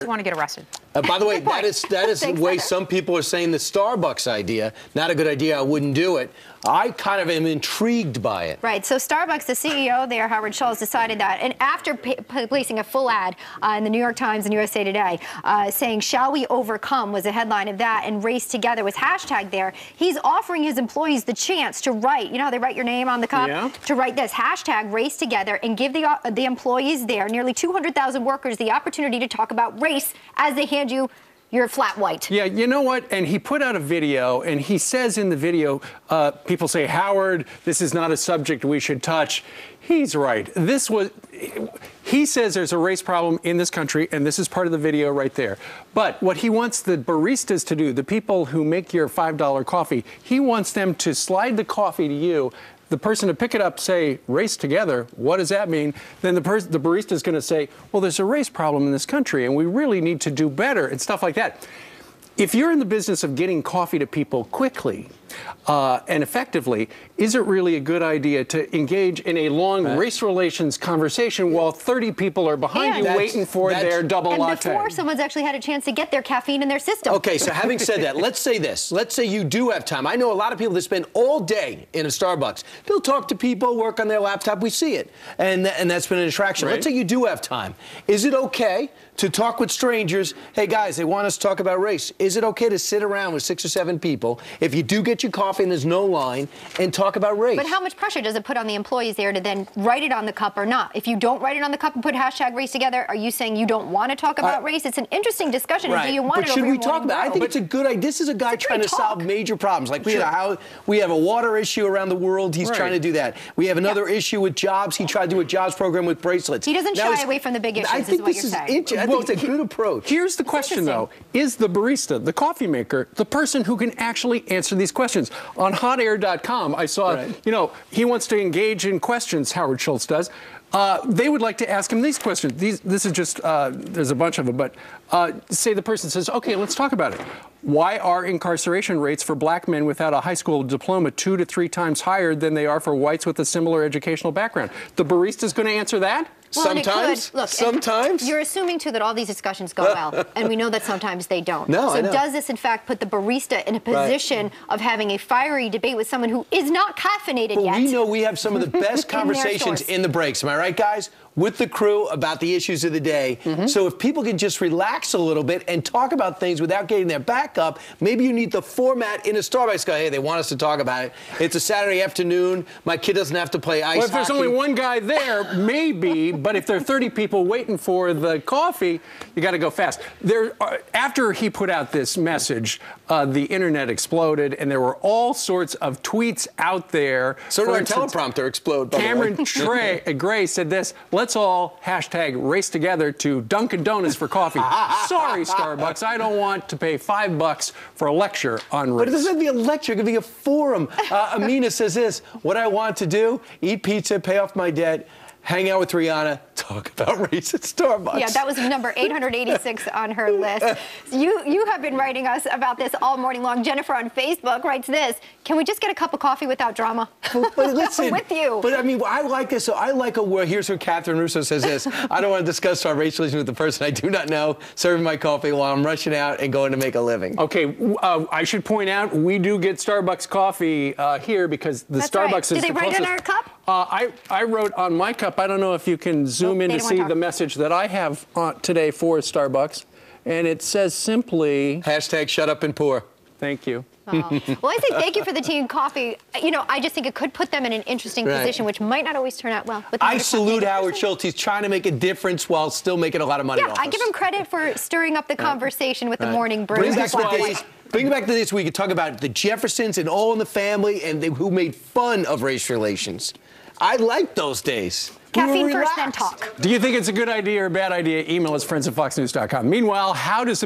want to get arrested. By the way, that is the way some people are saying the Starbucks idea. Not a good idea. I wouldn't do it. I kind of am intrigued by it. Right. So Starbucks, the CEO there, Howard Schultz, decided that, and after placing a full ad in the New York Times and USA Today, saying, "Shall we overcome?" was the headline of that, and "Race Together" was hashtag there. He's offering his employees the chance to write, you know how they write your name on the cup? Yeah. To write this, hashtag Race Together, and give the employees there, nearly 200,000 workers, the opportunity to talk about race as they hand you your flat white. Yeah, you know what? And he put out a video, and he says in the video, people say, "Howard, this is not a subject we should touch." He's right. He says there's a race problem in this country, and this is part of the video right there. But what he wants the baristas to do, the people who make your $5 coffee, he wants them to slide the coffee to you, the person to pick it up, say, "Race together." What does that mean? Then the barista is going to say, "Well, there's a race problem in this country, and we really need to do better," and stuff like that. If you're in the business of getting coffee to people quickly and effectively, is it really a good idea to engage in a long race relations conversation while 30 people are behind you waiting for their double latte? Before someone's actually had a chance to get their caffeine in their system. Okay, so having said that, let's say this. Let's say you do have time. I know a lot of people that spend all day in a Starbucks. They'll talk to people, work on their laptop. We see it. And that's been an attraction. Right. Let's say you do have time. Is it okay to talk with strangers? Hey, guys, they want us to talk about race. Is it okay to sit around with 6 or 7 people, if you do get your coffee and there's no line, and talk about race? But how much pressure does it put on the employees there to then write it on the cup or not? If you don't write it on the cup and put hashtag Race Together, are you saying you don't want to talk about race? It's an interesting discussion. Right. Do you want but should we talk about it? I think it's a good idea. This is a guy trying to solve major problems. Like we have a water issue around the world. He's trying to do that. We have another issue with jobs. He tried to do a jobs program with bracelets. He doesn't shy away from the big issues, I think is what you're saying. I think it's a good approach. Here's the question, though. Is the barista, the coffee maker, the person who can actually answer these questions? On hotair.com, I saw, you know, he wants to engage in questions, Howard Schultz does. They would like to ask him these questions. This is just, there's a bunch of them, but say the person says, okay, let's talk about it. Why are incarceration rates for black men without a high school diploma 2 to 3 times higher than they are for whites with a similar educational background? The barista's going to answer that? Well, sometimes. Look, sometimes. You're assuming, too, that all these discussions go well, and we know that sometimes they don't. No, so does this, in fact, put the barista in a position of having a fiery debate with someone who is not caffeinated yet? We know we have some of the best conversations in the breaks. Am I right, guys? With the crew about the issues of the day. So if people can just relax a little bit and talk about things without getting their back up, maybe you need the format in a Starbucks. Go, hey, they want us to talk about it. It's a Saturday afternoon. My kid doesn't have to play ice hockey. Well, if there's only one guy there, maybe. But if there are 30 people waiting for the coffee, you got to go fast. After he put out this message, the internet exploded, and there were all sorts of tweets out there. So did our teleprompter explode, by Cameron Gray said this: let's all hashtag Race Together to Dunkin' Donuts for coffee. Sorry, Starbucks, I don't want to pay $5 for a lecture on race. But it doesn't be a lecture, it could be a forum. Amina says this: what I want to do, eat pizza, pay off my debt, hang out with Rihanna, talk about race at Starbucks. Yeah, that was number 886 on her list. You have been writing us about this all morning long. Jennifer on Facebook writes this: can we just get a cup of coffee without drama? But listen, with you. But I mean, I like this. So I like here's where Catherine Russo says this: I don't want to discuss our race relations with the person I do not know, serving my coffee while I'm rushing out and going to make a living. Okay, I should point out, we do get Starbucks coffee here because the Starbucks is the closest. Did they write on our cup? I wrote on my cup. I don't know if you can zoom in to see the message that I have today for Starbucks. And it says simply... hashtag shut up and pour. Thank you. Oh. Well, I say thank you for the tea and coffee. You know, I just think it could put them in an interesting position, which might not always turn out well. I salute Howard Schultz. He's trying to make a difference while still making a lot of money off us. I give him credit for stirring up the conversation with the morning brew. Bring back the days we could talk about the Jeffersons and All in the Family and who made fun of race relations. I like those days. Caffeine first, then talk. Do you think it's a good idea or a bad idea? Email us friends@foxnews.com. Meanwhile, how does